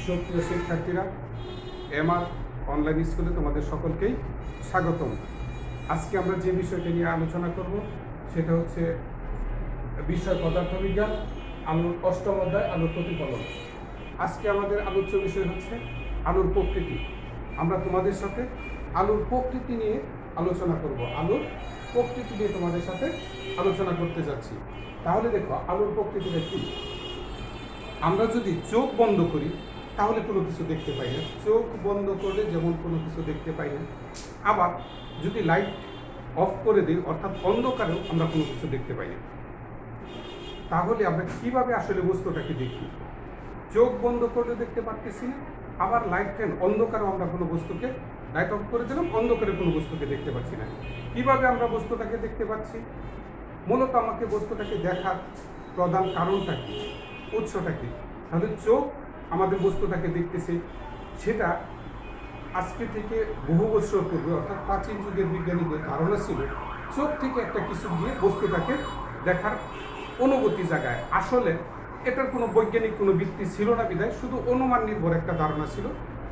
সুপ্রিয় শিক্ষার্থীরা, MR online স্কুলে তোমাদের সকলকেই স্বাগতম। আজকে আমরা যে বিষয়টি নিয়ে আলোচনা করব সেটা হচ্ছে বিষয় পদার্থবিজ্ঞান, আলোর অষ্টম অধ্যায়, আলোর প্রতিফলন। আজকে আমাদের আলোচ্য বিষয় হচ্ছে আলোর প্রকৃতি। আমরা তোমাদের সাথে আলোর প্রকৃতি নিয়ে আলোচনা করব। আলোর প্রকৃতি নিয়ে তোমাদের সাথে আলোচনা করতে যাচ্ছি। তাহলে দেখো, আলোর প্রকৃতিটা কি? আমরা যদি চোখ বন্ধ করি তাহলে কোনো কিছু দেখতে পাই না। চোখ বন্ধ করলে যেমন কোনো কিছু দেখতে পাই না, আবার যদি লাইট অফ করে দিই অর্থাৎ অন্ধকারেও আমরা কোনো কিছু দেখতে পাই না। তাহলে আমরা কিভাবে আসলে বস্তুটাকে দেখি? চোখ বন্ধ করলে দেখতে পারতেছি না, আবার লাইট ফ্যান অন্ধকারেও আমরা কোনো বস্তুকে লাইট অফ করে দিলাম, অন্ধকারে কোনো বস্তুকে দেখতে পাচ্ছি না। কিভাবে আমরা বস্তুটাকে দেখতে পাচ্ছি? মূলত আমাকে বস্তুটাকে দেখার প্রধান কারণটা কি, উৎসটা কি? তাহলে চোখ আমাদের বস্তুটাকে দেখতেছে, সেটা আজকে থেকে বহু বছর পূর্বে অর্থাৎ প্রাচীন যুগের বিজ্ঞানীদের ধারণা ছিল চোখ থেকে একটা কিছু দিয়ে বস্তুটাকে দেখার অনুভূতি জাগায়। আসলে এটার কোনো বৈজ্ঞানিক কোনো ভিত্তি ছিল না বিধায় শুধু অনুমান নির্ভর একটা ধারণা ছিল।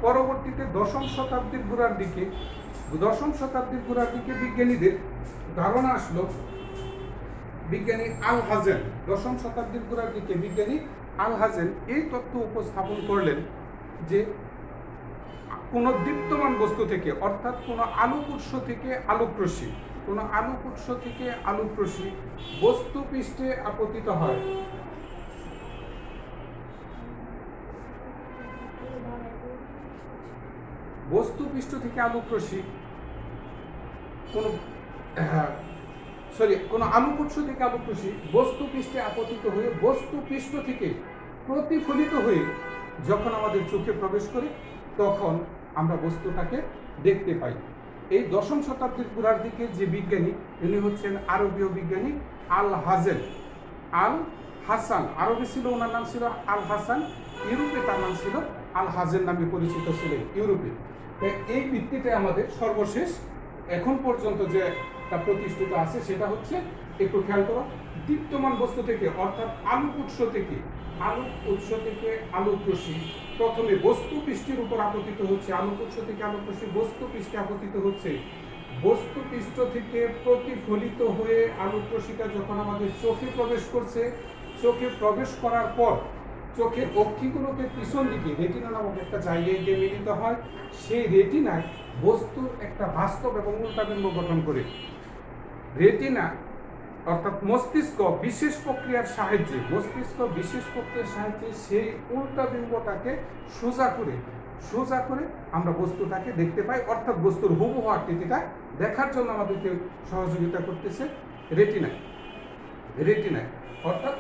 পরবর্তীতে দশম শতাব্দীর গোড়ার দিকে বিজ্ঞানীদের ধারণা আসলো। বিজ্ঞানী আল হাজেন, দশম শতাব্দীর গোড়ার দিকে বিজ্ঞানী আল হাজেন এই তথ্য উপস্থাপন করলেন যে কোনো দীপ্তমান বস্তু থেকে অর্থাৎ কোনো আলোক উৎস থেকে আলোক রশ্মি বস্তু পৃষ্ঠে আপতিত হয়। বস্তু পৃষ্ঠ থেকে আলোক রশ্মি কোনো আলোক উৎস থেকে আলোক রশ্মি বস্তু পৃষ্ঠে আপতিত হয়ে বস্তু পৃষ্ঠ থেকে প্রতিফলিত হয়ে যখন আমাদের চোখে প্রবেশ করে তখন আমরা বস্তুটাকে দেখতে পাই। এই দশম শতাব্দীর গোড়ার দিকে যে বিজ্ঞানী, ইনি হচ্ছেন আরবীয় বিজ্ঞানী আল হাসান। আরবে ছিল ওনার নাম ছিল আল হাসান, ইউরোপে তার নাম ছিল আল হাজেন নামে পরিচিত ছিলেন ইউরোপে। এই ভিত্তিতে আমাদের সর্বশেষ এখন পর্যন্ত যে প্রতিষ্ঠিত আছে সেটা হচ্ছে, একটু খেয়াল করো, দীপ্তমান বস্তু থেকে অর্থাৎ আলোক উৎস থেকে আলোক রশ্মি প্রথমে বস্তু পৃষ্ঠের উপর আপতিত হচ্ছে। আলোক উৎস থেকে আলোক রশ্মি বস্তু পৃষ্ঠে আপতিত হচ্ছে, বস্তু পৃষ্ঠ থেকে প্রতিফলিত হয়ে আলোক রশ্মিটা যখন আমাদের চোখে প্রবেশ করছে, চোখে প্রবেশ করার পর চোখের অক্ষিগুলোকে পিছন দিকে রেটিনা নামক একটা জায়গায় গিয়ে মিলিত হয়। সেই রেটিনায় বস্তুর একটা বাস্তব এবং উল্টাবিম্ব গঠন করে। রেটিনা অর্থাৎ মস্তিষ্ক বিশেষ প্রক্রিয়ার সাহায্যে সেই উল্টাবিম্বটাকে সোজা করে আমরা বস্তুটাকে দেখতে পাই। অর্থাৎ বস্তুর হুবহু আকৃতিটা দেখার জন্য আমাদেরকে সহযোগিতা করতেছে রেটিনায়। অর্থাৎ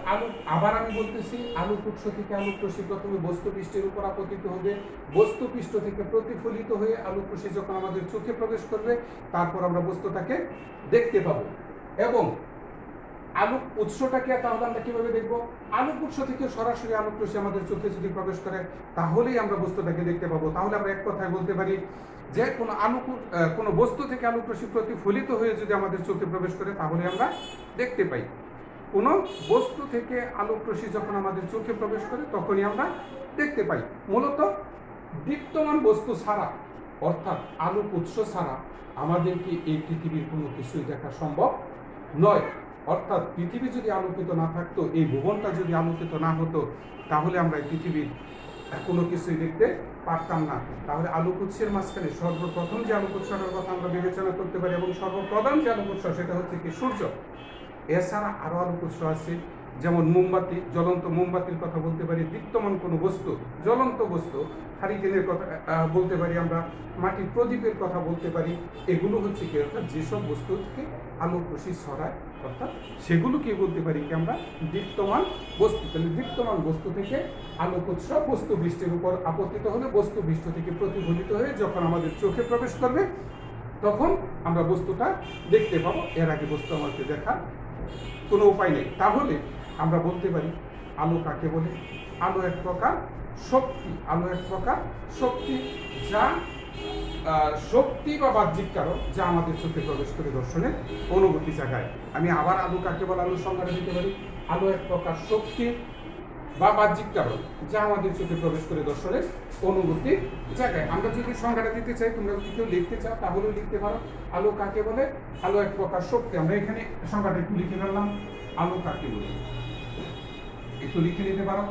আবার আমি বলতেছি, আলোক উৎস থেকে আলোক রশ্মি প্রথমে বস্তু পৃষ্ঠের উপর আপতিত হবে, বস্তু পৃষ্ঠ থেকে প্রতিফলিত হয়ে আলোক রশ্মি যখন আমাদের চোখে প্রবেশ করবে তারপর আমরা বস্তুটাকে দেখতে পাবো। এবং আলোক উৎসটাকে তাহলে আমরা কিভাবে দেখবো? আলোক উৎস থেকে সরাসরি আলোক রশ্মি আমাদের চোখে যদি প্রবেশ করে তাহলেই আমরা বস্তুটাকে দেখতে পাবো। তাহলে আমরা এক কথায় বলতে পারি যে কোনো বস্তু থেকে আলোক রশ্মি প্রতিফলিত হয়ে যদি আমাদের চোখে প্রবেশ করে তাহলে আমরা দেখতে পাই। কোনো বস্তু থেকে আলোক রশ্মি যখন আমাদের চোখে প্রবেশ করে তখনই আমরা দেখতে পাই। মূলত দীপ্তমান বস্তু ছাড়া অর্থাৎ আলোক উৎস ছাড়া আমাদেরকে এই পৃথিবীর কোনো কিছুই দেখা সম্ভব নয়। অর্থাৎ পৃথিবী যদি আলোকিত না থাকতো, এই ভুবনটা যদি আলোকিত না হতো তাহলে আমরা এই পৃথিবীর কোনো কিছুই দেখতে পারতাম না। তাহলে আলোক উৎসের মাঝখানে সর্বপ্রথম যে আলোক উৎসটার কথা আমরা বিবেচনা করতে পারি এবং সর্বপ্রধান যে আলোক উৎস সেটা হচ্ছে কি? সূর্য। এছাড়া আরও আলোক উৎস আছে, যেমন মোমবাতি, জ্বলন্ত মোমবাতির কথা বলতে পারি, দীপ্তমান কোনো বস্তু, জ্বলন্ত বস্তু, হারিকেনের কথা বলতে পারি, আমরা মাটির প্রদীপের কথা বলতে পারি। এগুলো হচ্ছে কি? অর্থাৎ যেসব বস্তু থেকে আলোক রশ্মি ছড়ায় অর্থাৎ সেগুলোকে বলতে পারি কি আমরা? দীপ্তমান বস্তু। তাহলে দীপ্তমান বস্তু থেকে আলোক উৎস বস্তু পৃষ্ঠের উপর আপতিত হলে বস্তু পৃষ্ঠ থেকে প্রতিফলিত হয়ে যখন আমাদের চোখে প্রবেশ করবে তখন আমরা বস্তুটা দেখতে পাবো। এর আগে বস্তু আমাদের দেখার কোনো উপায় নেই। তাহলে আমরা বলতে পারি আলো কাকে বলে? আলো এক প্রকার শক্তি, যা শক্তি বা বাহ্যিক কারণ যা আমাদের চোখে প্রবেশ করে দর্শনের অনুভূতি জাগায়। আমি আবার আলো কাকে বলে আলোর সংজ্ঞাটা দিতে পারি। আলো এক প্রকার শক্তি বা বাহ্যিক কারণ যা আমাদের চোখে প্রবেশ করে দর্শনের অনুভূতির জায়গায়। আমরা যদি সংজ্ঞাটা দিতে চাই, তোমরা যদি কেউ লিখতে চাও তাহলেও লিখতে পারো। আলো কাকে বলে? আলো এক প্রকার শক্তি। আমরা এখানে সংজ্ঞাটা একটু লিখে ফেললাম। আলো কাকে বলে একটু লিখে নিতে পারো।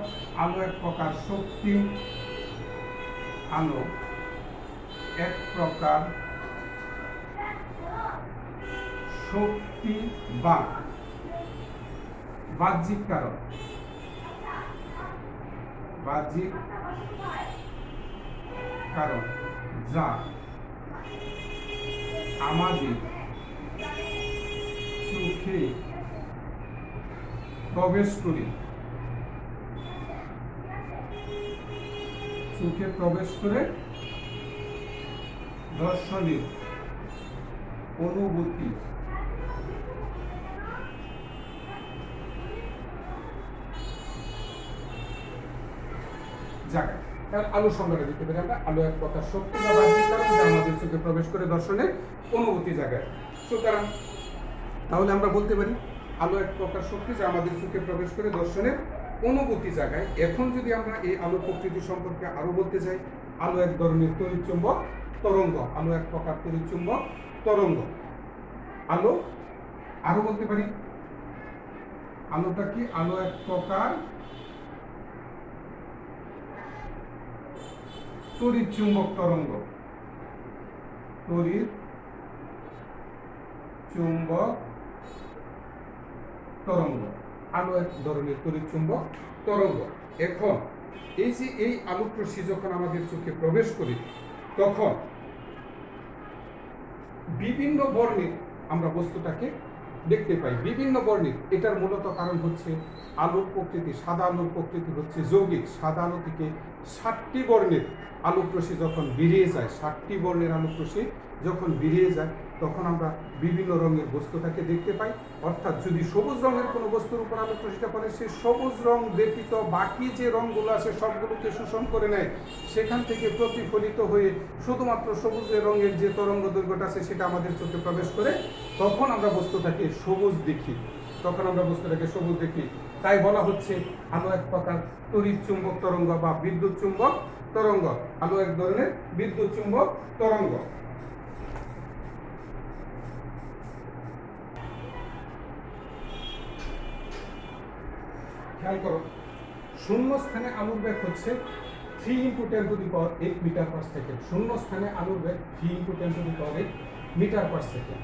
আলো এক প্রকার শক্তি। আলো এক প্রকার শক্তি বা বাহ্যিক কারণ। বাহ্যিক কারণ যা আমাদের চোখে প্রবেশ করে দর্শনের অনুভূতি জায়গায়। তার আলো সংজ্ঞাটা দিতে পারি আমরা। আলো এক প্রকার শক্তি বা বাহ্যিক কারণ যা আমাদের চোখে প্রবেশ করে দর্শনের অনুভূতি জায়গায়। সুতরাং তাহলে আমরা বলতে পারি আলো এক প্রকার শক্তি যা আমাদের চোখে প্রবেশ করে দর্শনের অনুভূতি জায়গায়। এখন যদি আমরা এই আলো প্রকৃতি সম্পর্কে আরো বলতে চাই, আলো এক ধরনের তড়িৎচুম্বক তরঙ্গ। আলো এক প্রকার তড়িৎচুম্বক তরঙ্গ। আলো আরো বলতে পারি আলোটা কি? আলো এক প্রকার তড়িৎচুম্বক তরঙ্গ। তড়িৎচুম্বক তরঙ্গ। আলো এক ধরনের তড়িৎচুম্বক তরঙ্গ। এখন এই যে এই আলোক রশ্মি যখন আমাদের চোখে প্রবেশ করে, তখন বিভিন্ন বর্ণের আমরা বস্তুটাকে দেখতে পাই। বিভিন্ন বর্ণের। এটার মূলত কারণ হচ্ছে আলোর প্রকৃতি। সাদা আলোর প্রকৃতি হচ্ছে যৌগিক। সাদা আলো থেকে 7টি বর্ণের আলোক রশ্মি যখন বেরিয়ে যায়, 7টি বর্ণের আলোক রশ্মি যখন বেরিয়ে যায়, তখন আমরা বিভিন্ন রঙের বস্তুটাকে দেখতে পাই। অর্থাৎ যদি সবুজ রঙের কোনো বস্তুর উপর আলোক রশ্মিটা পড়ে, সেই সবুজ রং ব্যতীত বাকি যে রঙগুলো আছে সবগুলোকে শোষণ করে নেয়। সেখান থেকে প্রতিফলিত হয়ে শুধুমাত্র সবুজ রঙের যে তরঙ্গ দৈর্ঘ্যটা আছে সেটা আমাদের চোখে প্রবেশ করে, তখন আমরা বস্তুটাকে সবুজ দেখি। তাই বলা হচ্ছে আলো এক প্রকার তড়িৎ চুম্বক তরঙ্গ বা বিদ্যুৎ চুম্বক তরঙ্গ। আলো এক ধরনের বিদ্যুৎ চুম্বক তরঙ্গ। খেয়াল করো, শূন্য স্থানে আলোর বেগ হচ্ছে 3 × 10⁸ মিটার পার সেকেন্ড। শূন্য স্থানে আলোর বেগ 3 × 10⁸ মিটার পার সেকেন্ড।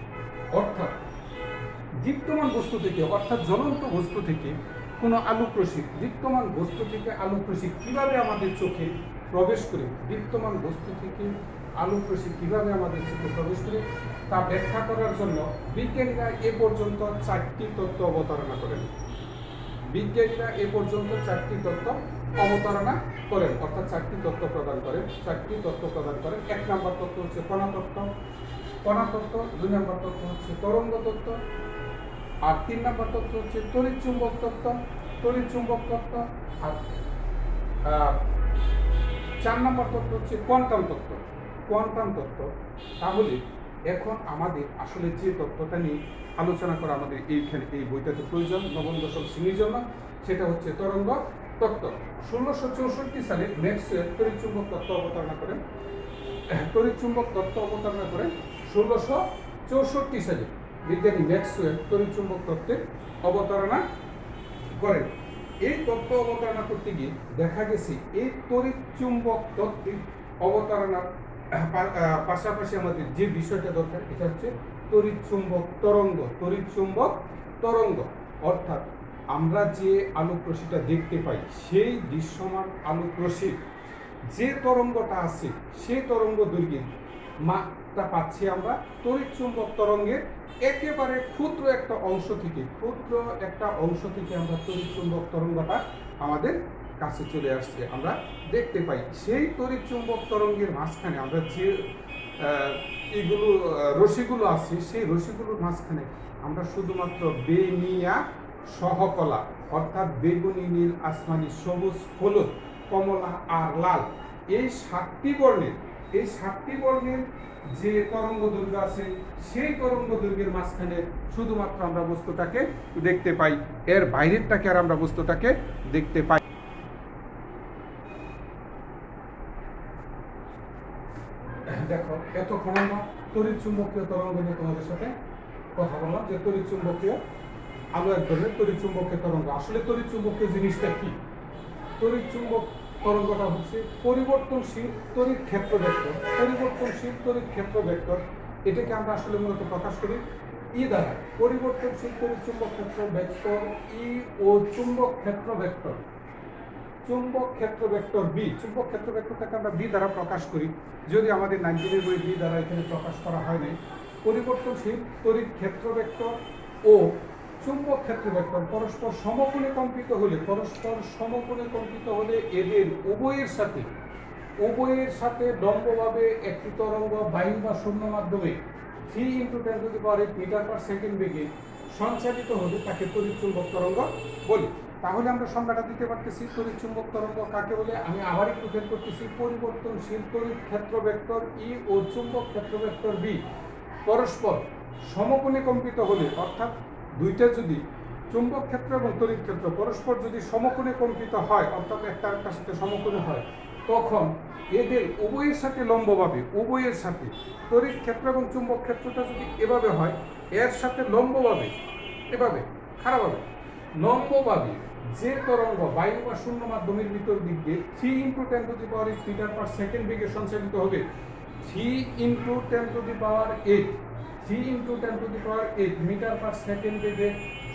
অর্থাৎ দীপ্তমান বস্তু থেকে, অর্থাৎ জ্বলন্ত বস্তু থেকে কোনো আলোক রশ্মি, দীপ্তমান বস্তু থেকে আলোক রশ্মি কিভাবে আমাদের চোখে প্রবেশ করে, দীপ্তমান বস্তু থেকে আলোক রশ্মি কিভাবে আমাদের চোখে প্রবেশ করে তা ব্যাখ্যা করার জন্য বিজ্ঞানীরা এ পর্যন্ত 4টি তত্ত্ব অবতারণা করেন। বিজ্ঞানীরা এ পর্যন্ত 4টি তত্ত্ব অবতারণা করেন, অর্থাৎ 4টি তত্ত্ব প্রদান করেন। 1 নম্বর তত্ত্ব হচ্ছে কণা তত্ত্ব। 2 নম্বর তত্ত্ব হচ্ছে তরঙ্গ তত্ত্ব। আর 3 নম্বর তত্ত্ব হচ্ছে তড়িৎ চুম্বক তত্ত্ব। আর 4 নম্বর তত্ত্ব হচ্ছে কোয়ান্টাম তত্ত্ব। তাহলে এখন আমাদের আসলে যে তত্ত্বটা নিয়ে আলোচনা করা আমাদের এইখানে এই বইটাতে প্রয়োজন নবম দশম শ্রেণীর জন্য, সেটা হচ্ছে তরঙ্গ তত্ত্ব। 1664 সালে ম্যাক্সওয়েল তড়িৎ চুম্বক তত্ত্ব অবতারণা করেন। 1664 সালে বিজ্ঞানী ম্যাক্সওয়েল তড়িৎ চুম্বক তত্ত্বের অবতারণা করেন। এই তত্ত্ব অবতারণা করতে গিয়ে দেখা গেছে এই তড়িৎ চুম্বক তত্ত্বের অবতারণার পাশাপাশি আমাদের যে বিষয়টা দরকার, এটা হচ্ছে তড়িৎ চুম্বক তরঙ্গ। অর্থাৎ আমরা যে আলোক রশ্মিটা দেখতে পাই, সেই দৃশ্যমান আলোক রশ্মির যে তরঙ্গটা আছে, সেই তরঙ্গ দৈর্ঘ্যের মাত্রা পাচ্ছি আমরা তড়িৎ চুম্বক তরঙ্গের একেবারে ক্ষুদ্র একটা অংশ থেকে আমরা তড়িৎ চুম্বক তরঙ্গটা আমাদের কাছে চলে আসছে, আমরা দেখতে পাই। সেই তড়িৎ চুম্বক তরঙ্গের মাঝখানে আমরা যে রশ্মিগুলো আছে, সেই রশ্মিগুলোর মাঝখানে আমরা শুধুমাত্র বেনিয়া সহকলা, অর্থাৎ বেগুনি, নীল, আসমানি, সবুজ, হলুদ, কমলা আর লাল, এই 7টি বর্ণের যে তরঙ্গ দৈর্ঘ্য আছে, সেই তরঙ্গ দৈর্ঘ্যের মাঝখানে শুধুমাত্র আমরা বস্তুটাকে দেখতে পাই। এর বাইরেরটাকে আর আমরা বস্তুটাকে দেখতে পাই। চুম্বকীয় তরঙ্গ নিয়ে তোমাদের সাথে কথা বললাম যে তড়িৎ চুম্বকীয় আলো এক ধরনের তড়িৎ চুম্বকীয় তরঙ্গ। আসলে তড়িৎ চুম্বকীয় জিনিসটা কি? তড়িৎ চুম্বক তরঙ্গটা হচ্ছে পরিবর্তনশীল তড়িৎ ক্ষেত্র ভেক্টর। পরিবর্তনশীল তড়িৎ ক্ষেত্র ভেক্টর এটাকে আমরা আসলে মূলত প্রকাশ করি ই দ্বারা। পরিবর্তনশীল তড়িৎ চুম্বক ক্ষেত্র ভেক্টর ই ও চুম্বক ক্ষেত্র ভেক্টর, চুম্বক ক্ষেত্র ভেক্টর বি। চুম্বক ক্ষেত্র ভেক্টরটাকে আমরা বি দ্বারা প্রকাশ করি, যদি আমাদের 19 বই বি দ্বারা এখানে প্রকাশ করা হয় নাই। পরিবর্তনশীল তড়িৎ ক্ষেত্র ভেক্টর ও চুম্বক ক্ষেত্র ভেক্টর পরস্পর সমকোণে কম্পিত হলে এদের উভয়ের সাথে লম্বভাবে একটি তরঙ্গ বায়ু বা শূন্য মাধ্যমে 3 × 10⁸ মিটার/সেকেন্ড বেগে সঞ্চালিত হলে তাকে তড়িৎ চুম্বক তরঙ্গ বলি। তাহলে আমরা সংজ্ঞাটা দিতে পারতেছি তড়িৎ চুম্বক তরঙ্গ কাকে বলে। আমি আবার একটু ফের করতেছি, পরিবর্তনশীল তড়িৎ ক্ষেত্র ভেক্টর ই ও চুম্বক ক্ষেত্র ভেক্টর বি পরস্পর সমকোণে কম্পিত হলে, অর্থাৎ দুইটা যদি চুম্বক ক্ষেত্র এবং তড়িৎ ক্ষেত্র পরস্পর যদি সমকোণে কম্পিত হয়, অর্থাৎ একটা আরেকটার সাথে সমকোণে হয়, তখন এদের উভয়ের সাথে লম্বভাবে, উভয়ের সাথে তড়িৎ ক্ষেত্র এবং চুম্বক ক্ষেত্রটা যদি এভাবে হয়, এর সাথে লম্বভাবে, এভাবে খারাপভাবে লম্বভাবে যে তরঙ্গ বায়ু বা শূন্য মাধ্যমের ভিতর দিক দিয়ে 3 × 10⁸ মিটার/সেকেন্ড বেগে সঞ্চালিত হবে, 3 × 10⁸ 3 × 10⁸ মিটার/সেকেন্ড বেগে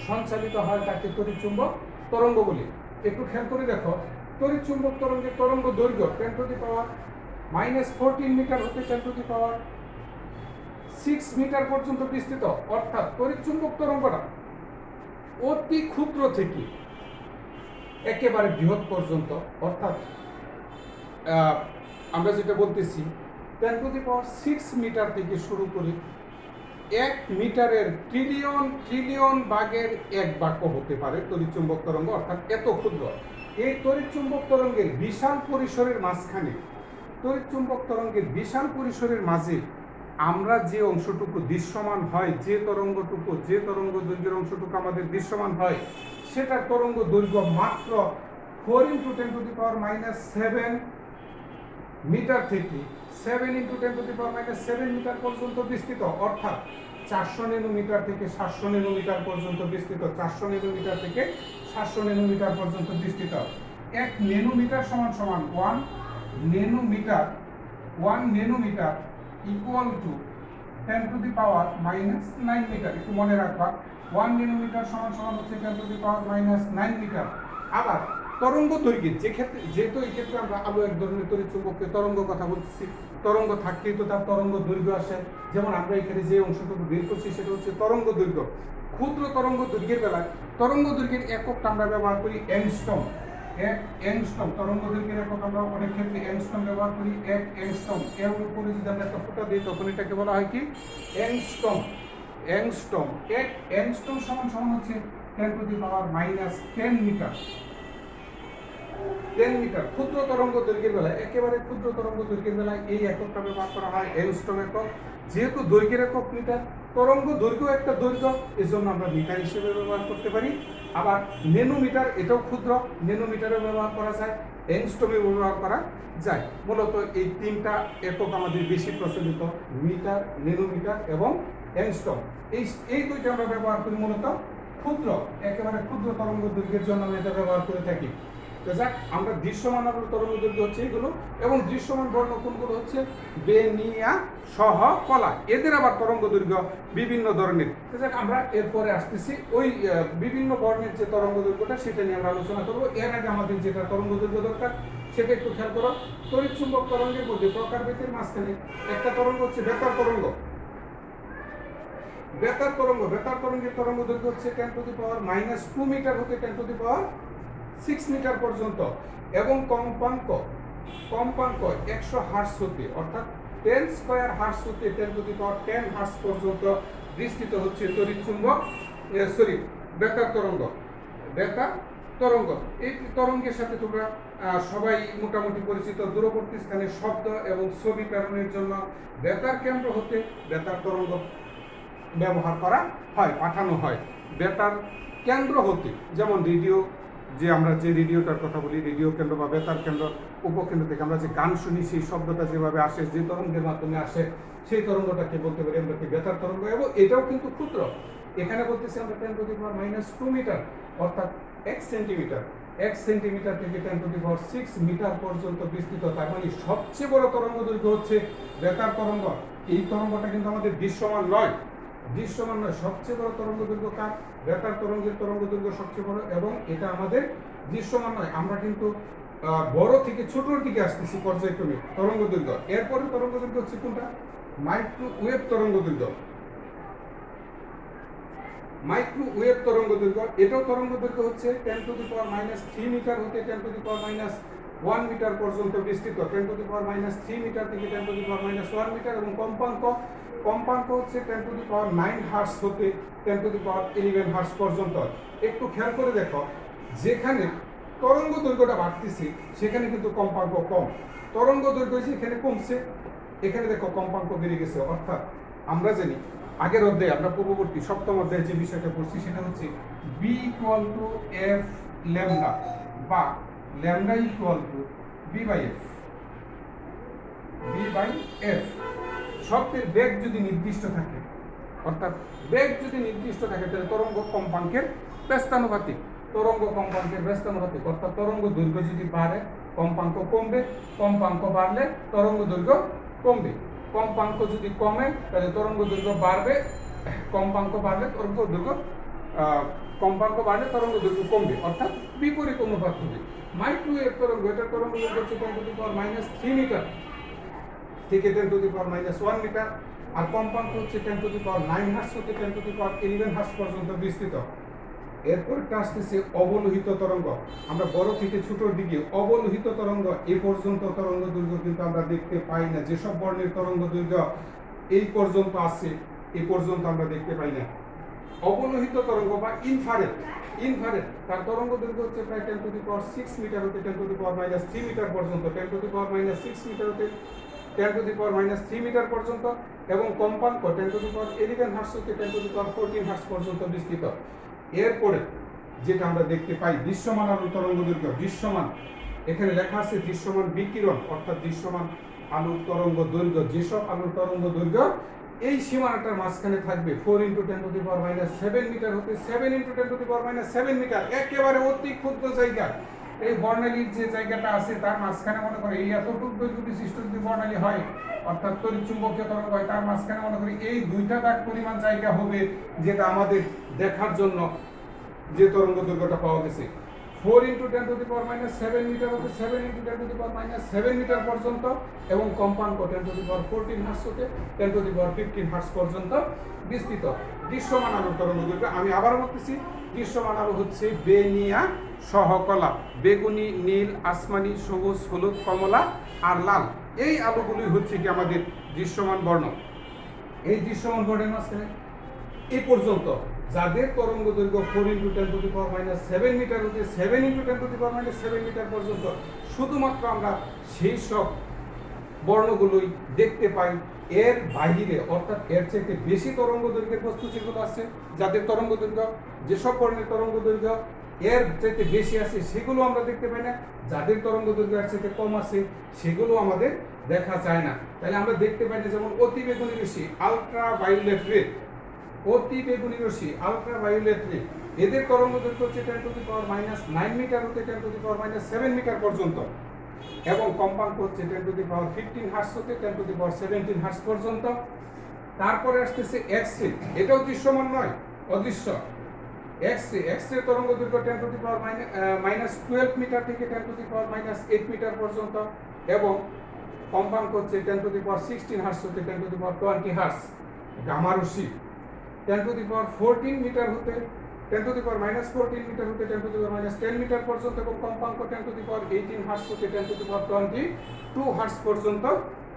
সঞ্চালিত হয় তাকে তড়িৎ চুম্বক তরঙ্গ বলে। একটু খেয়াল করে দেখো, তড়িৎ চুম্বক তরঙ্গের তরঙ্গ দৈর্ঘ্য 10⁻⁻14 মিটার হতে 10⁻6 মিটার পর্যন্ত বিস্তৃত। অর্থাৎ তড়িৎ চুম্বক তরঙ্গটা অতি ক্ষুদ্র থেকে একেবারে বৃহৎ পর্যন্ত, অর্থাৎ আমরা যেটা বলতেছি 10⁻6 মিটার থেকে শুরু করে 1 মিটারের ট্রিলিয়ন ভাগের 1 ভাগ হতে পারে তড়িৎ চুম্বক তরঙ্গ, অর্থাৎ এত ক্ষুদ্র। এই তড়িৎ চুম্বক তরঙ্গের বিশাল পরিসরের মাঝখানে, তড়িৎ চুম্বক তরঙ্গের বিশাল পরিসরের মাঝে আমরা যে অংশটুকু দৃশ্যমান হয়, যে তরঙ্গ দৈর্ঘ্যের অংশটুকু আমাদের দৃশ্যমান হয়, সেটার তরঙ্গ দৈর্ঘ্য মাত্র 4 × 10⁻7 মিটার থেকে 7 × 10⁻7 মিটার পর্যন্ত বিস্তৃত। অর্থাৎ 400 ন্যানোমিটার থেকে 700 ন্যানোমিটার পর্যন্ত বিস্তৃত। 400 ন্যানোমিটার থেকে 700 ন্যানোমিটার পর্যন্ত বিস্তৃত। 1 ন্যানোমিটার সমান 1 nanometre, 1 nanometre equal to 10⁻⁹ metre. একটু মনে রাখবা, 1 ন্যানোমিটার সমান হচ্ছে 10⁻⁹ মিটার। আবার তরঙ্গ দৈর্ঘ্যের যেহেতু এই ক্ষেত্রে আমরা আলো এক ধরনের তড়িৎ চুম্বকীয় তরঙ্গ কথা বলতেছি, তরঙ্গ থাকতেই তো তার তরঙ্গ দৈর্ঘ্য আসে। যেমন আমরা এখানে যে অংশটুকু বের করছি সেটা হচ্ছে তরঙ্গ দৈর্ঘ্য। ক্ষুদ্র তরঙ্গ দৈর্ঘ্যের বেলায় তরঙ্গ দৈর্ঘ্যের এককটা আমরা ব্যবহার করি অ্যাংস্ট্রম। 1 অ্যাংস্ট্রম তরঙ্গ দৈর্ঘ্যের একক আমরা অনেক ক্ষেত্রে অ্যাংস্ট্রম ব্যবহার করি। 1 অ্যাংস্ট্রম এর উপরে যদি আমরা একটা ফোঁটা দিই তখন এটাকে বলা হয় কি? অ্যাংস্ট্রম। 1 অ্যাংস্ট্রম সমান হচ্ছে 10⁻⁻10 মিটার। 10 মিটার ক্ষুদ্র তরঙ্গ দৈর্ঘ্যের বেলায়, একেবারে ক্ষুদ্র তরঙ্গ দৈর্ঘ্যের বেলায় এই এককটা ব্যবহার করা হয় অ্যাংস্ট্রম একক। যেহেতু দৈর্ঘ্যের একক মিটার, তরঙ্গ দৈর্ঘ্য একটা দৈর্ঘ্য, এজন্য আমরা মিটার হিসেবে ব্যবহার করতে পারি। আবার ন্যানোমিটার, এটাও ক্ষুদ্র, ন্যানোমিটারে ব্যবহার করা যায়, অ্যাংস্ট্রমে ব্যবহার করা যায়। মূলত এই তিনটা একক আমাদের বেশি প্রচলিত, মিটার, ন্যানোমিটার এবং অ্যাংস্ট্রম। এই দুইটা আমরা ব্যবহার করি মূলত ক্ষুদ্র, একেবারে ক্ষুদ্র তরঙ্গ দৈর্ঘ্যের জন্য আমরা এটা ব্যবহার করে থাকি। তো যাক, আমরা দৃশ্যমান আলোর তরঙ্গ দৈর্ঘ্য হচ্ছে এগুলো, এবং দৃশ্যমান বর্ণ কোনগুলো হচ্ছে বেনিয়া, সহ, কলা। এদের আবার তরঙ্গ দৈর্ঘ্য বিভিন্ন ধরনের। তো যাক, আমরা এরপরে আসতেছি ওই বিভিন্ন বর্ণের যে তরঙ্গ দৈর্ঘ্যটা সেটা নিয়ে আমরা আলোচনা করবো। এর আগে আমাদের যেটা তরঙ্গ দৈর্ঘ্য দরকার সেটা একটু খেয়াল করো। তড়িৎ চুম্বক তরঙ্গের মধ্যে প্রকারভেদের মাঝখানে একটা তরঙ্গ হচ্ছে বেতার তরঙ্গ। বেতার তরঙ্গের তরঙ্গ দৈর্ঘ্য হচ্ছে 10⁻⁻2 মিটার হতে 10⁻6 মিটার পর্যন্ত, এবং কম্পাঙ্ক 100 হার্টজ হতে, অর্থাৎ 10 স্কয়ার হার্টজ হতে 10⁻10 হার্টজ পর্যন্ত বিস্তৃত হচ্ছে তড়িৎ চুম্বক বেতার তরঙ্গ। এই তরঙ্গের সাথে তোমরা সবাই মোটামুটি পরিচিত। দূরবর্তী স্থানে শব্দ এবং ছবি প্রেরণের জন্য বেতার কেন্দ্র হতে বেতার তরঙ্গ ব্যবহার করা হয়, পাঠানো হয়। বেতার কেন্দ্র হতে যেমন রেডিও যে আমরা যে রেডিওটার কথা বলি, রেডিও কেন্দ্র বা বেতার কেন্দ্র, উপকেন্দ্র থেকে আমরা যে গান শুনি, সেই শব্দটা যেভাবে আসে, যে তরঙ্গের মাধ্যমে আসে, সেই তরঙ্গটাকে বলতে পারি আমরা কি বেতার তরঙ্গ। এবং এটাও কিন্তু ক্ষুদ্র, এখানে বলতেছি আমরা 10⁻⁻2 মিটার, অর্থাৎ 1 সেন্টিমিটার, 1 সেন্টিমিটার থেকে 10⁻6 মিটার পর্যন্ত বিস্তৃত। তার মানে সবচেয়ে বড় তরঙ্গ দৈর্ঘ্য হচ্ছে বেতার তরঙ্গ। এই তরঙ্গটা কিন্তু আমাদের দৃশ্যমান নয়, দৃশ্যমান নয়। সবচেয়ে বড় তরঙ্গ দৈর্ঘ্য কার? বেতার তরঙ্গের তরঙ্গ দৈর্ঘ্য সবচেয়ে বড়, এবং এটা আমাদের দৃশ্যমান নয়। আমরা কিন্তু বড় থেকে ছোটর দিকে আসতেছি পর্যায়ক্রমে তরঙ্গ দৈর্ঘ্য। এরপরে তরঙ্গ দৈর্ঘ্য হচ্ছে কোনটা? মাইক্রোওয়েভ তরঙ্গ দৈর্ঘ্য। মাইক্রোওয়েভ তরঙ্গ দৈর্ঘ্য, এটাও তরঙ্গ দৈর্ঘ্য হচ্ছে 10⁻³ মিটার হতে 10⁻1 মিটার পর্যন্ত বিস্তৃত। 10⁻³ মিটার থেকে 10⁻1 মিটার, এবং কম্পাঙ্ক হচ্ছে 10⁹ হার্টজ হতে 10⁻11 হার্টজ পর্যন্ত। একটু খেয়াল করে দেখো, যেখানে তরঙ্গ দৈর্ঘ্যটা বাড়তেছে সেখানে কিন্তু কম্পাঙ্ক কম, তরঙ্গ দৈর্ঘ্য যেখানে কমছে এখানে দেখো কম্পাঙ্ক বেড়ে গেছে। অর্থাৎ আমরা জানি আগের অধ্যায়ে, আমরা পূর্ববর্তী সপ্তম অধ্যায়ে যে বিষয়টা পড়ছি সেটা হচ্ছে B equal to F lambda, বা lambda equal to B by F. শব্দের বেগ যদি নির্দিষ্ট থাকে, অর্থাৎ বেগ যদি নির্দিষ্ট থাকে, তাহলে তরঙ্গ কম্পাঙ্কের ব্যস্তানুপাতিক, তরঙ্গ কম্পাঙ্কের ব্যস্তানুপাতিক। অর্থাৎ তরঙ্গ দৈর্ঘ্য যদি বাড়ে কম্পাঙ্ক কমবে, কম্পাঙ্ক বাড়লে তরঙ্গ দৈর্ঘ্য কমবে। কম্পাঙ্ক যদি কমে তাহলে তরঙ্গ দৈর্ঘ্য বাড়বে, কম্পাঙ্ক বাড়লে তরঙ্গ দৈর্ঘ্য কমবে, অর্থাৎ বিপরীত অনুপাত হবে। মাইক্রোওয়েভ তরঙ্গ, এটার তরঙ্গ দৈর্ঘ্য হচ্ছে 10⁻³ মিটার থেকে 10⁻1 মিটার, আর কম্পাঙ্ক হচ্ছে 10⁹ হার্টজ হতে 10⁻11 হার্টজ পর্যন্ত বিস্তৃত। এরপর আসতেছে অবলোহিত তরঙ্গ। আমরা বড় থেকে ছোটর দিকে অবলোহিত তরঙ্গ, এ পর্যন্ত তরঙ্গ দৈর্ঘ্য কিন্তু আমরা দেখতে পাই না। যেসব বর্ণের তরঙ্গ দৈর্ঘ্য এই পর্যন্ত আছে, এ পর্যন্ত আমরা দেখতে পাই না। অবলোহিত তরঙ্গ বা ইনফ্রারেড, তার তরঙ্গ দৈর্ঘ্য হচ্ছে প্রায় 10⁶ মিটার হতে 10⁻³ মিটার পর্যন্ত, 10⁻6 মিটার হতে 10⁻³ মিটার পর্যন্ত, এবং কম্পাঙ্ক 10⁻11 হার্টজ হতে 10⁻14 হার্টজ পর্যন্ত বিস্তৃত। এরপরে যেটা আমরা দেখতে পাই দৃশ্যমান আলোর তরঙ্গ দৈর্ঘ্য। দৃশ্যমান, এখানে লেখা আছে দৃশ্যমান বিকিরণ, অর্থাৎ দৃশ্যমান আলোর তরঙ্গ দৈর্ঘ্য। যেসব আলোর তরঙ্গ দৈর্ঘ্য এই সীমানাটার মাঝখানে থাকবে 4 × 10⁻7 মিটার হতে 7 × 10⁻7 মিটার, একেবারে অতি ক্ষুদ্র জায়গা। এই বর্ণালীর যে জায়গাটা আছে তার মাঝখানে মনে করি এই এতটুকু দৈর্ঘ্য বিশিষ্ট যদি বর্ণালী হয়, অর্থাৎ তড়িৎ চুম্বকীয় তরঙ্গ হয়, তার মাঝখানে মনে করি এই 2টা দাগ পরিমাণ জায়গা হবে, যেটা আমাদের দেখার জন্য যে তরঙ্গ দৈর্ঘ্যটা পাওয়া গেছে। 4 × 10⁻7 মিটার হতে 7 × 10⁻7 মিটার পর্যন্ত, এবং কম্পাঙ্ক 10⁻14 হার্টজ হতে 10⁻15 হার্টজ পর্যন্ত বিস্তৃত। দৃশ্যমান আলোর তরঙ্গ দৈর্ঘ্য, আমি আবার বলতেছি, দৃশ্যমান আলো হচ্ছে বেনিয়া সহকলা, বেগুনি, নীল, আসমানি, সবুজ, হলুদ, কমলা আর লাল। এই আলোগুলি হচ্ছে কি আমাদের দৃশ্যমান বর্ণ। এই দৃশ্যমান বর্ণের মাঝখানে এই পর্যন্ত যাদের তরঙ্গ দৈর্ঘ্য 4 × 10⁻7 মিটার হতে 7 × 10⁻7 মিটার পর্যন্ত, শুধুমাত্র আমরা সেই সব বর্ণগুলোই দেখতে পাই। এর বাইরে, অর্থাৎ এর চাইতে বেশি তরঙ্গ দৈর্ঘ্যের বস্তু যেগুলো আছে, যাদের তরঙ্গ দৈর্ঘ্য, যেসব বর্ণের তরঙ্গ দৈর্ঘ্য এর চাইতে বেশি আছে, সেগুলো আমরা দেখতে পাই না। যাদের তরঙ্গ দৈর্ঘ্য এর চাইতে কম আছে, সেগুলো আমাদের দেখা যায় না। তাহলে আমরা দেখতে পাই না, যেমন অতি বেগুনি রশ্মি, আলট্রাভায়োলেট রে, অতি বেগুনি রশ্মি, আলট্রাভায়োলেট রে, এদের তরঙ্গ দৈর্ঘ্য হচ্ছে 10⁻9 মিটার হতে 10⁻7 মিটার পর্যন্ত, এবং কম্পাঙ্ক হচ্ছে 10⁻15 হার্টজ হতে 10⁻17 হার্টজ পর্যন্ত। তারপরে আসতেছে এক্স-রে, এটাও দৃশ্যমান নয়, অদৃশ্য। এক্স-রে তরঙ্গ দৈর্ঘ্য 10⁻12 মিটার থেকে 10⁻8 মিটার পর্যন্ত, এবং কম্পাঙ্ক হচ্ছে 10⁻16 হার্টজ হতে 10⁻20 হার্টজ। গামা রশ্মি 10⁻14 মিটার হতে 10⁻14 মিটার হতে 10⁻10 মিটার পর্যন্ত, এবং কম্পাঙ্ক 10⁻18 হার্টজ হতে 10⁻22 হার্টজ পর্যন্ত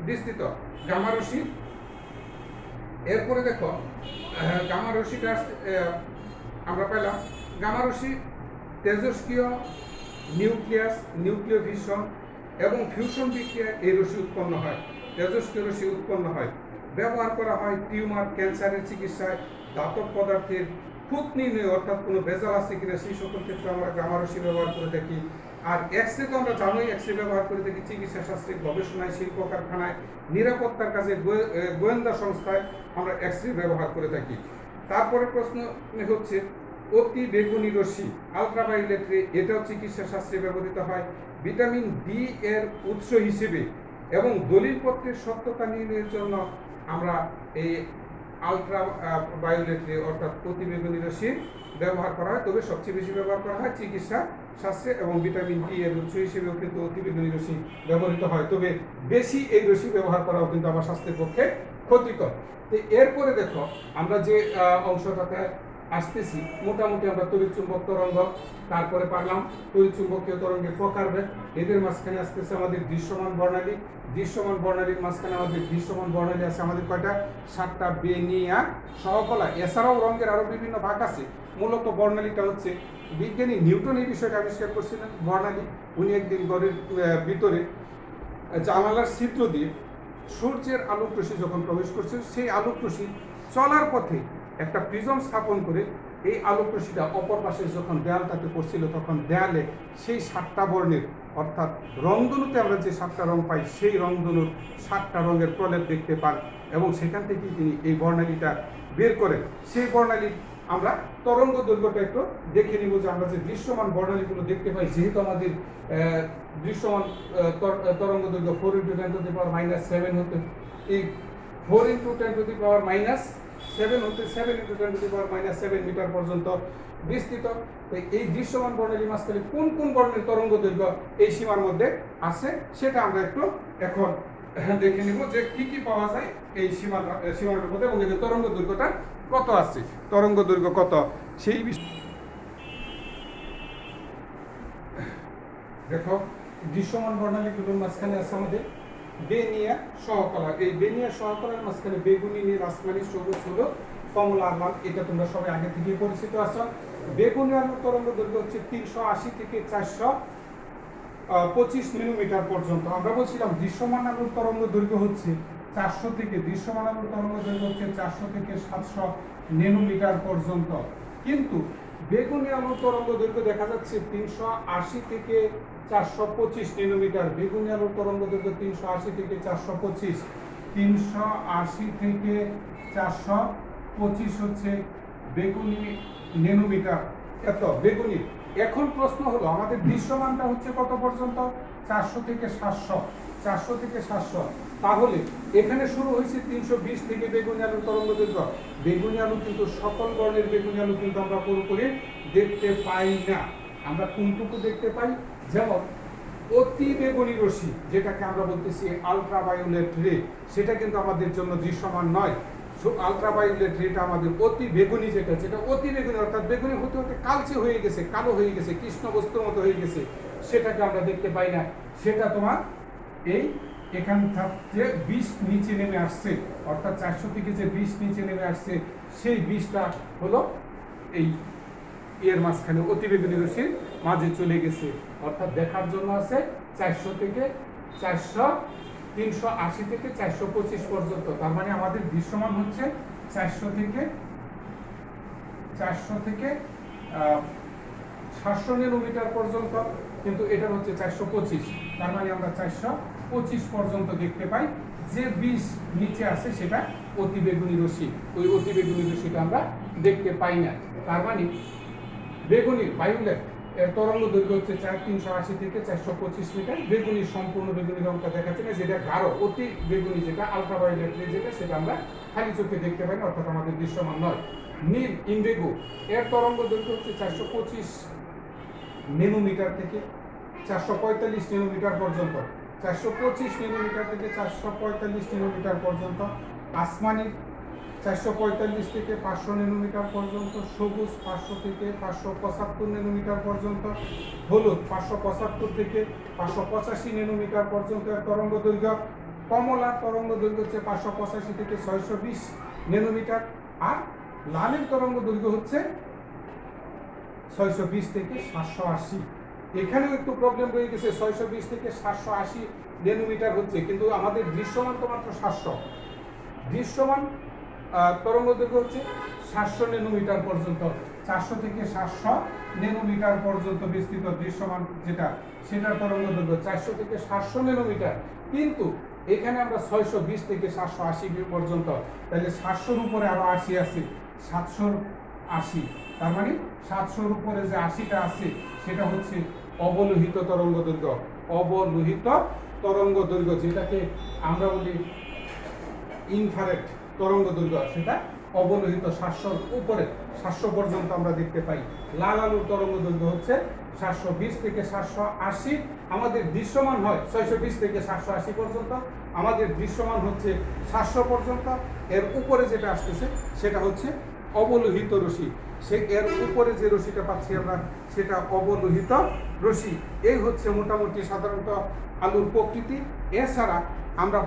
বিস্তৃত গামা রশ্মি। এরপরে দেখো গামা রশ্মিটা আমরা পেলাম। গামা রশ্মি তেজস্ক্রিয় নিউক্লিয় ফিউশন এবং ফিউশন বিক্রিয়ায় এই রশ্মি উৎপন্ন হয়, তেজস্ক্রিয় রশ্মি উৎপন্ন হয়। ব্যবহার করা হয় টিউমার, ক্যান্সারের চিকিৎসায়, ধাতব পদার্থের খুঁত নির্ণয় অর্থাৎ কোনো ভেজাল আছে কিনা সেই সকল ক্ষেত্রে আমরা গামা রশ্মি ব্যবহার করে থাকি। আর এক্স রে তো আমরা জানোই, এক্স রে ব্যবহার করে থাকি চিকিৎসা শাস্ত্রে, গবেষণায়, শিল্প কারখানায়, নিরাপত্তার কাজে, গোয়েন্দা সংস্থায় আমরা এক্স রে ব্যবহার করে থাকি। তারপরে প্রশ্ন হচ্ছে অতি বেগুনি রশ্মি, আলট্রাভায়োলেট রে, এটাও চিকিৎসা শাস্ত্রে ব্যবহৃত হয় ভিটামিন ডি এর উৎস হিসেবে, এবং দলিলপত্রের সত্যতা নির্ণয়ের জন্য আমরা এই আলট্রাভায়োলেট রে অর্থাৎ অতি বেগুনি রশ্মি ব্যবহার করা হয়। তবে সবচেয়ে বেশি ব্যবহার করা হয় চিকিৎসা শাস্ত্রে, এবং ভিটামিন ডি এর উৎস হিসেবেও কিন্তু অতি বেগুনি রশ্মি ব্যবহৃত হয়। তবে বেশি এই রশ্মি ব্যবহার করাও কিন্তু আমার স্বাস্থ্যের পক্ষে ক্ষতিকর। তো এরপরে দেখো আমরা যে অংশটাতে আসতেছি, মোটামুটি আমরা তড়িৎচুম্বক তরঙ্গ, তারপরে পারলাম তড়িৎচুম্বকীয় তরঙ্গের প্রকারভেদ, এদের মাঝখানে আসতেছে আমাদের দৃশ্যমান বর্ণালী। দৃশ্যমান বর্ণালীর মাঝখানে আমাদের দৃশ্যমান বর্ণালী আছে আমাদের কয়টা? 7টা, বেনিয়া, সহকলা। এছাড়াও রঙের আরো বিভিন্ন ভাগ আছে। মূলত বর্ণালীটা হচ্ছে বিজ্ঞানী নিউটন এই বিষয়টা আবিষ্কার করছিলেন বর্ণালী। উনি একদিন ঘরের ভিতরে জানালার ছিদ্র দিয়ে সূর্যের আলোক রশ্মি যখন প্রবেশ করছে, সেই আলোক রশ্মি চলার পথে একটা প্রিজম স্থাপন করে এই আলোক রশ্মিটা অপর পাশে যখন দেয়ালটাতে পড়ছিল, তখন দেয়ালে সেই 7টা বর্ণের অর্থাৎ রংধনুতে আমরা যে 7টা রং পাই, সেই রংধনুর 7টা রঙের প্রলেপ দেখতে পান, এবং সেখান থেকেই তিনি এই বর্ণালীটা বের করেন। সেই বর্ণালী আমরা তরঙ্গ দৈর্ঘ্যটা একটু দেখে নিব, যে আমরা যে দৃশ্যমান বর্ণালীগুলো দেখতে পাই, যেহেতু আমাদের দৃশ্যমান তরঙ্গ দৈর্ঘ্য 4 × 10⁻⁻7 হতে, এই 4 × 10⁻⁻7 হতে 7 × 10⁻⁻7 মিটার পর্যন্ত বিস্তৃত। এই দৃশ্যমান বর্ণালীর মাঝখানে কোন কোন বর্ণের তরঙ্গ দৈর্ঘ্য এই সীমার মধ্যে আছে, সেটা আমরা একটু এখন দেখে নিব, যে কি কি পাওয়া যায় এই সীমার মধ্যে, এবং এদের তরঙ্গ দৈর্ঘ্যটা কত আছে, তরঙ্গ দৈর্ঘ্য কত সেই বিষয়। দেখো দৃশ্যমান বর্ণালীগুলোর মাঝখানে আছে আমাদের বেনিয়া, সহকলা। এই বেনিয়া সহকলার মাঝখানে বেগুনি, নীল, আসমানি, সবুজ, হলুদ, কমলা আর লাল, এটা তোমরা সবাই আগে থেকে পরিচিত আছো। বেগুনি আলোর তরঙ্গ দৈর্ঘ্য হচ্ছে 380 থেকে 425 ন্যানোমিটার পর্যন্ত। আমরা বলছিলাম দৃশ্যমান আলোর তরঙ্গ দৈর্ঘ্য হচ্ছে 400 থেকে, দৃশ্যমান আলোর তরঙ্গ দৈর্ঘ্য হচ্ছে 400 থেকে 700 ন্যানোমিটার পর্যন্ত। কিন্তু বেগুনি আলোর তরঙ্গ দৈর্ঘ্য দেখা যাচ্ছে 380 থেকে 425 ন্যানোমিটার। বেগুনি আলোর তরঙ্গ দৈর্ঘ্য 380 থেকে 425, 380 থেকে 425 হচ্ছে বেগুনি ন্যানোমিটার, এত বেগুনি। এখন প্রশ্ন হলো আমাদের দৃশ্যমানটা হচ্ছে কত পর্যন্ত? 400 থেকে 700, 400 থেকে 700। তাহলে এখানে শুরু হয়েছে 320 থেকে বেগুনি আলোর তরঙ্গ দৈর্ঘ্য। বেগুনি আলো কিন্তু সকল বর্ণের বেগুনি আলো কিন্তু আমরা পুরোপুরি দেখতে পাই না। আমরা কোনটুকু দেখতে পাই? যেমন অতি বেগুনি রশ্মি, যেটাকে আমরা বলতেছি আলট্রাভায়োলেট রে, সেটা কিন্তু আমাদের জন্য দৃশ্যমান নয়। আলট্রাভায়োলেট রেটা আমাদের অতি বেগুনি, যেটা অতি বেগুনি অর্থাৎ বেগুনি হতে হতে কালচে হয়ে গেছে, কালো হয়ে গেছে, কৃষ্ণ বস্তুর মতো হয়ে গেছে, সেটাকে আমরা দেখতে পাই না। সেটা তোমার এই এখান থেকে 20 নিচে নেমে আসছে, অর্থাৎ 400 থেকে যে 20 নিচে নেমে আসছে, সেই 20টা হলো এই এর মাঝখানে অতি বেগুনি রশ্মির মাঝে চলে গেছে। অর্থাৎ দেখার জন্য আছে 400 থেকে 380 থেকে 425 পর্যন্ত। তার মানে আমাদের দৃশ্যমান হচ্ছে 400 থেকে 700 ন্যানোমিটার পর্যন্ত, কিন্তু এটা হচ্ছে 425। তার মানে আমরা 425 পর্যন্ত দেখতে পাই। যে 20 নিচে আছে সেটা অতি বেগুনি রশ্মি, ওই অতি বেগুনি রশ্মিটা আমরা দেখতে পাই না। তার মানে বেগুনি ভায়োলেট এর তরঙ্গ দৈর্ঘ্য হচ্ছে 380 থেকে 425 মিটার। বেগুনি সম্পূর্ণ বেগুনি রঙটা দেখাচ্ছে না, যেটা গাঢ় অতি বেগুনি, যেটা আলট্রাভায়োলেট রে, সেটা আমরা খালি চোখে দেখতে পাই না, অর্থাৎ আমাদের দৃশ্যমান নয়। নীল ইন্ডিগো এর তরঙ্গ দৈর্ঘ্য হচ্ছে 425 ন্যানোমিটার থেকে 445 ন্যানোমিটার পর্যন্ত, 425 ন্যানোমিটার থেকে 445 ন্যানোমিটার পর্যন্ত। আসমানি 445 থেকে 500 ন্যানোমিটার পর্যন্ত, সবুজ 500 থেকে 575 ন্যানোমিটার পর্যন্ত, হলুদ 575 থেকে 585 ন্যানোমিটার পর্যন্ত এর তরঙ্গ দৈর্ঘ্য। কমলা তরঙ্গ দৈর্ঘ্য হচ্ছে 585 থেকে 620 ন্যানোমিটার, আর লালের তরঙ্গ দৈর্ঘ্য হচ্ছে 620 থেকে 780। এখানেও একটু প্রবলেম রয়ে গেছে, 620 থেকে 780 ন্যানোমিটার হচ্ছে, কিন্তু আমাদের দৃশ্যমান তো মাত্র 700। দৃশ্যমান তরঙ্গ দৈর্ঘ্য হচ্ছে 700 ন্যানোমিটার পর্যন্ত, 400 থেকে 700 ন্যানোমিটার পর্যন্ত বিস্তৃত দৃশ্যমান যেটা, সেটার তরঙ্গ দৈর্ঘ্য 400 থেকে 700 ন্যানোমিটার। কিন্তু এখানে আমরা 620 থেকে 780 পর্যন্ত, তাহলে 700-র উপরে আরো 80 আছে, 780, তার মানে 700-র উপরে যে 80টা আছে সেটা হচ্ছে অবলোহিত তরঙ্গ দৈর্ঘ্য। অবলোহিত তরঙ্গ দৈর্ঘ্য যেটাকে আমরা বলি ইনফ্রারেড তরঙ্গ দৈর্ঘ্য, সেটা অবলোহিত 700-র উপরে, 700 পর্যন্ত আমরা দেখতে পাই। লাল আলোর তরঙ্গ দৈর্ঘ্য হচ্ছে 720 থেকে 780, আমাদের দৃশ্যমান হয় 620 থেকে 780 পর্যন্ত, আমাদের দৃশ্যমান হচ্ছে 700 পর্যন্ত। এর উপরে যেটা আসতেছে সেটা হচ্ছে অবলোহিত রশ্মি, সে এর উপরে যে রশ্মিটা পাচ্ছি আমরা সেটা অবলোহিত রশ্মি। এই হচ্ছে মোটামুটি সাধারণত আলুর প্রকৃতি। এছাড়া আমরা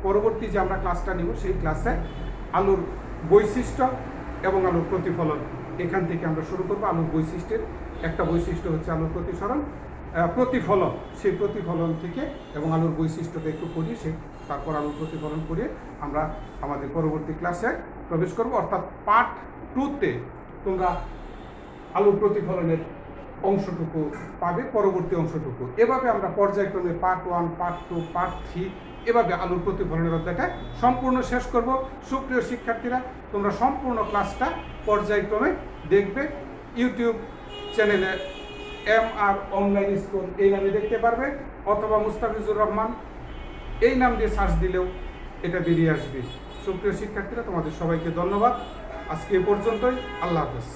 পরবর্তী যে আমরা ক্লাসটা নিব সেই ক্লাসে আলুর বৈশিষ্ট্য এবং আলুর প্রতিফলন, এখান থেকে আমরা শুরু করব। আলুর বৈশিষ্ট্যের একটা বৈশিষ্ট্য হচ্ছে আলুর প্রতিফলন, সেই প্রতিফলন থেকে এবং আলুর বৈশিষ্ট্যটা একটু পড়ি, তারপর আলুর প্রতিফলন করে আমরা আমাদের পরবর্তী ক্লাসে প্রবেশ করব। অর্থাৎ পার্ট 2-তে তোমরা আলুর প্রতিফলনের অংশটুকু পাবে, পরবর্তী অংশটুকু। এভাবে আমরা পর্যায়ক্রমে পার্ট 1, পার্ট 2, পার্ট 3 এভাবে আলুর প্রতিফলনের অধ্যায়টা সম্পূর্ণ শেষ করব। সুপ্রিয় শিক্ষার্থীরা, তোমরা সম্পূর্ণ ক্লাসটা পর্যায়ক্রমে দেখবে। ইউটিউব চ্যানেলে MR অনলাইন স্কুল এই নামে দেখতে পারবে, অথবা মুস্তাফিজুর রহমান এই নাম দিয়ে সার্চ দিলেও এটা বেরিয়ে আসবে। সুপ্রিয় শিক্ষার্থীরা, তোমাদের সবাইকে ধন্যবাদ। আজকে এ পর্যন্তই। আল্লাহ হাফেজ।